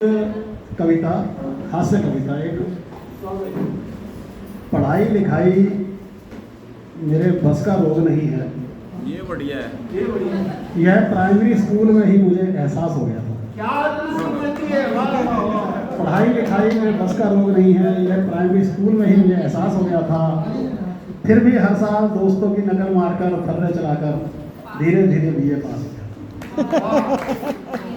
कविता, हास्य कविता एक। पढ़ाई लिखाई मेरे बस का रोग नहीं है। ये बढ़िया है। यह प्राइमरी स्कूल में ही मुझे एहसास हो गया था। पढ़ाई लिखाई मेरे बस का रोग नहीं है, यह प्राइमरी स्कूल में ही मुझे एहसास हो गया था। फिर भी हर साल दोस्तों की नकल मारकर फर्रे चलाकर धीरे धीरे बीए पास हो गया।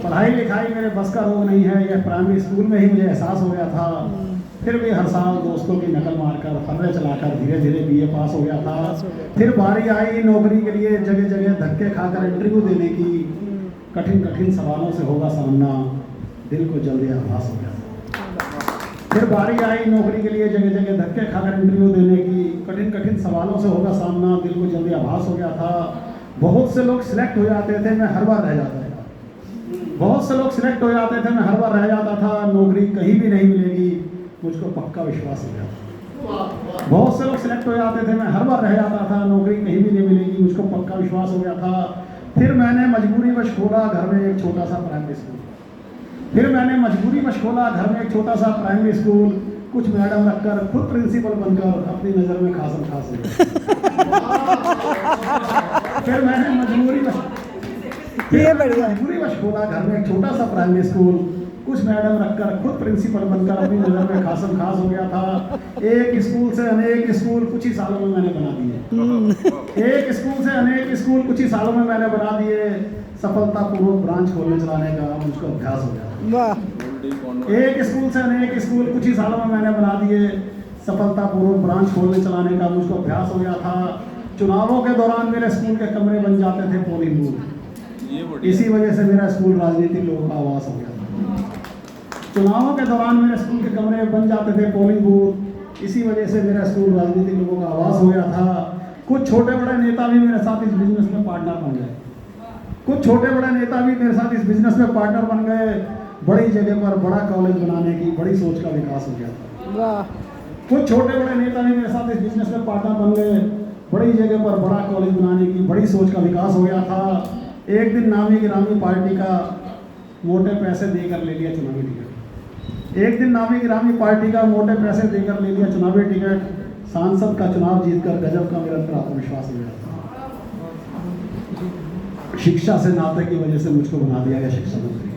पढ़ाई लिखाई मेरे बस का रोग नहीं है, यह प्राइमरी स्कूल में ही मुझे एहसास हो गया था। फिर भी हर साल दोस्तों की नकल मारकर फर्रे चलाकर धीरे धीरे बीए पास हो गया था। फिर बारी आई नौकरी के लिए जगह जगह धक्के खाकर इंटरव्यू देने की। कठिन कठिन सवालों से होगा सामना, दिल को जल्दी आभास हो गया था। फिर बारी आई नौकरी के लिए जगह जगह धक्के खाकर इंटरव्यू देने की। कठिन कठिन सवालों से होगा सामना, दिल को जल्दी आभास हो गया था। बहुत से लोग सिलेक्ट हो जाते थे, मैं हर बार रह जाता था। बहुत से लोग सिलेक्ट हो जाते थे, मैं हर बार रह जाता था। नौकरी कहीं भी नहीं मिलेगी, मुझको पक्का विश्वास हो गया था। बहुत से लोग सिलेक्ट हो जाते थे, मैं हर बार रह जाता था। नौकरी कहीं भी नहीं मिलेगी, मुझको पक्का विश्वास हो गया था। फिर मैंने मजबूरीवश खोला घर में एक छोटा सा प्राइमरी स्कूल। फिर मैंने मजबूरीवश खोला घर में एक छोटा सा प्राइमरी स्कूल। कुछ मैडम रखकर खुद प्रिंसिपल बनकर अपनी नज़र में खासम खास हो गया। फिर मैंने मजबूरीवश खोला घर में एक छोटा सा प्राइमरी स्कूल। कुछ मैडम रखकर खुद प्रिंसिपल बनकर अपनी नज़र में खासम खास हो गया था। एक स्कूल से अनेक स्कूल कुछ ही सालों में मैंने बना दिए। एक स्कूल से अनेक स्कूल कुछ ही सालों में मैंने बना दिए। सफलतापूर्वक ब्रांच खोलने चलाने का मुझको अभ्यास हो गया। एक स्कूल से अनेक स्कूल कुछ ही सालों में मैंने बना दिए। सफलतापूर्वक ब्रांच खोलने चलाने का मुझको अभ्यास हो गया था। चुनावों के दौरान मेरे स्कूल के कमरे बन जाते थे पोलिंग बूथ। इसी वजह से मेरा स्कूल राजनीतिक लोगों का आवास हो गया था। चुनावों के दौरान मेरे स्कूल के कमरे बन जाते थे पोलिंग बूथ। इसी वजह से मेरा स्कूल राजनीतिक लोगों का आवास हो गया था। कुछ छोटे बड़े नेता भी मेरे साथ इस बिजनेस में पार्टनर बन गए। कुछ छोटे बड़े नेता भी मेरे साथ इस बिजनेस में पार्टनर बन गए। बड़ी जगह पर बड़ा कॉलेज बनाने की बड़ी सोच का विकास हो गया था। कुछ छोटे बड़े नेता भी मेरे साथ इस बिजनेस में पार्टनर बन गए। बड़ी जगह पर बड़ा कॉलेज बनाने की बड़ी सोच का विकास हो गया था। एक दिन नामी गिरामी पार्टी का मोटे पैसे देकर ले लिया चुनावी टिकट। एक दिन नामी गिरामी पार्टी का मोटे पैसे देकर ले लिया चुनावी टिकट। सांसद का चुनाव जीतकर गजब का मेरे अंदर आत्मविश्वास हो गया था। शिक्षा से नाते की वजह से मुझको बना दिया गया शिक्षा मंत्री।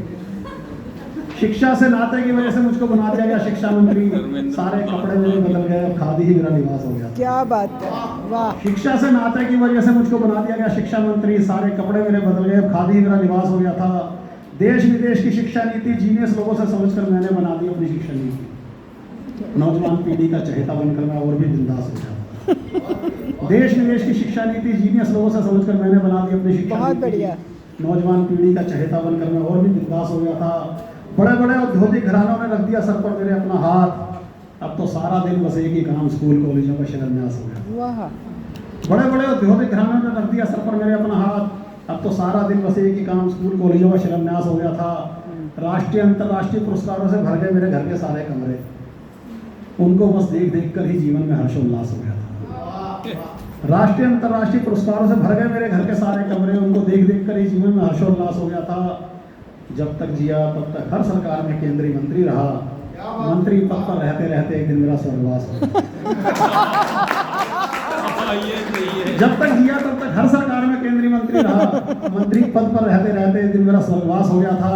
शिक्षा से नाते की वजह से मुझको बना दिया गया शिक्षा मंत्री। सारे कपड़े मेरे बदल गए, खादी ही मेरा लिबास हो गया। क्या बात है, वाह। शिक्षा से नाते की वजह से मुझको बना दिया गया शिक्षा मंत्री। सारे कपड़े मेरे बदल गए, खादी ही मेरा लिबास हो गया था। देश विदेश की शिक्षा नीति जीनियस लोगों से समझकर मैंने बना दी अपनी शिक्षा नीति। नौजवान पीढ़ी का चहेता बनकर मैं और भी बिंदास हो गया। देश विदेश की शिक्षा नीति जीनियस लोगों से समझकर मैंने बना दी अपनी शिक्षा बहुत नीति। बढ़िया। नौजवान पीढ़ी का चहेता बनकर मैं और भी बिंदास हो गया था। बड़े बड़े औद्योगिक घरानों ने रख दिया सर पर मेरे अपना हाथ। अब तो सारा दिन बस एक ही काम, स्कूल कॉलेजों का शिलान्यास हो गया। वाह। बड़े बड़े औद्योगिक घरानों ने रख दिया सर पर मेरे अपना हाथ। अब तो सारा दिन बस एक ही काम, स्कूल कॉलेजों का शिलान्यास हो गया था। राष्ट्रीय अंतर्राष्ट्रीय पुरस्कारों से भर गए मेरे घर के सारे कमरे। उनको बस देख देख कर ही जीवन में हर्षोल्लास हो गया था। राष्ट्रीय अंतर्राष्ट्रीय पुरस्कारों से भर गए मेरे घर के सारे कमरे। उनको देख देख कर ही जीवन में हर्षोल्लास हो गया था। जब तक जिया तब तक हर सरकार में केंद्रीय मंत्री रहा। मंत्री पद पर रहते रहते एक दिन मेरा स्वर्गवास हो गया। जब तक जिया तब तक हर सरकार में केंद्रीय मंत्री रहा। मंत्री पद पर रहते रहते एक दिन मेरा स्वर्गवास हो गया था।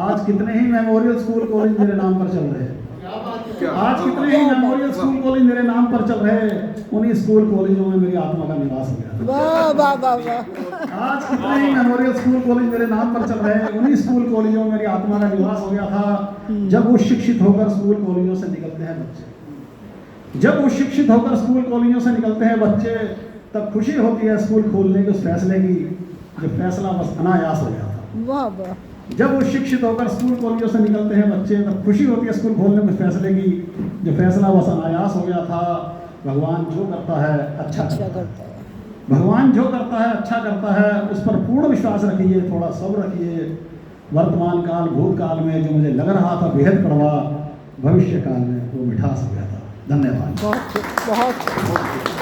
आज कितने ही मेमोरियल स्कूल कॉलेज मेरे नाम पर चल रहे हैं। आज कितने ही मेमोरियल स्कूल कॉलेज मेरे नाम पर चल रहे हैं। उन्हीं स्कूल कॉलेजों में मेरी आत्मा का निवास हो गया। वाह वाह वाह वाह। आज कितने ही मेमोरियल स्कूल कॉलेज मेरे नाम पर चल रहे हैं। उन्हीं स्कूल कॉलेजों में मेरी आत्मा का निवास हो गया था। जब वो शिक्षित होकर स्कूल कॉलेजों से निकलते हैं बच्चे, जब वो शिक्षित होकर स्कूल कॉलेजों से निकलते हैं बच्चे, तब खुशी होती है स्कूल खोलने के उस फैसले की, जो फैसला बस अनायास हो गया था। वाह वाह। जब वो शिक्षित होकर स्कूल कॉलेजों से निकलते हैं बच्चे, तब खुशी होती है स्कूल खोलने के फैसले की, जो फैसला बस अनायास हो गया था। भगवान जो करता है अच्छा करता है। भगवान जो करता है अच्छा करता है। उस पर पूर्ण विश्वास रखिए, थोड़ा सब्र रखिए। वर्तमान काल भूतकाल में जो मुझे लग रहा था बेहद कड़वा, भविष्य काल में वो मिठास हो गया था। धन्यवाद। बहुत बहुत।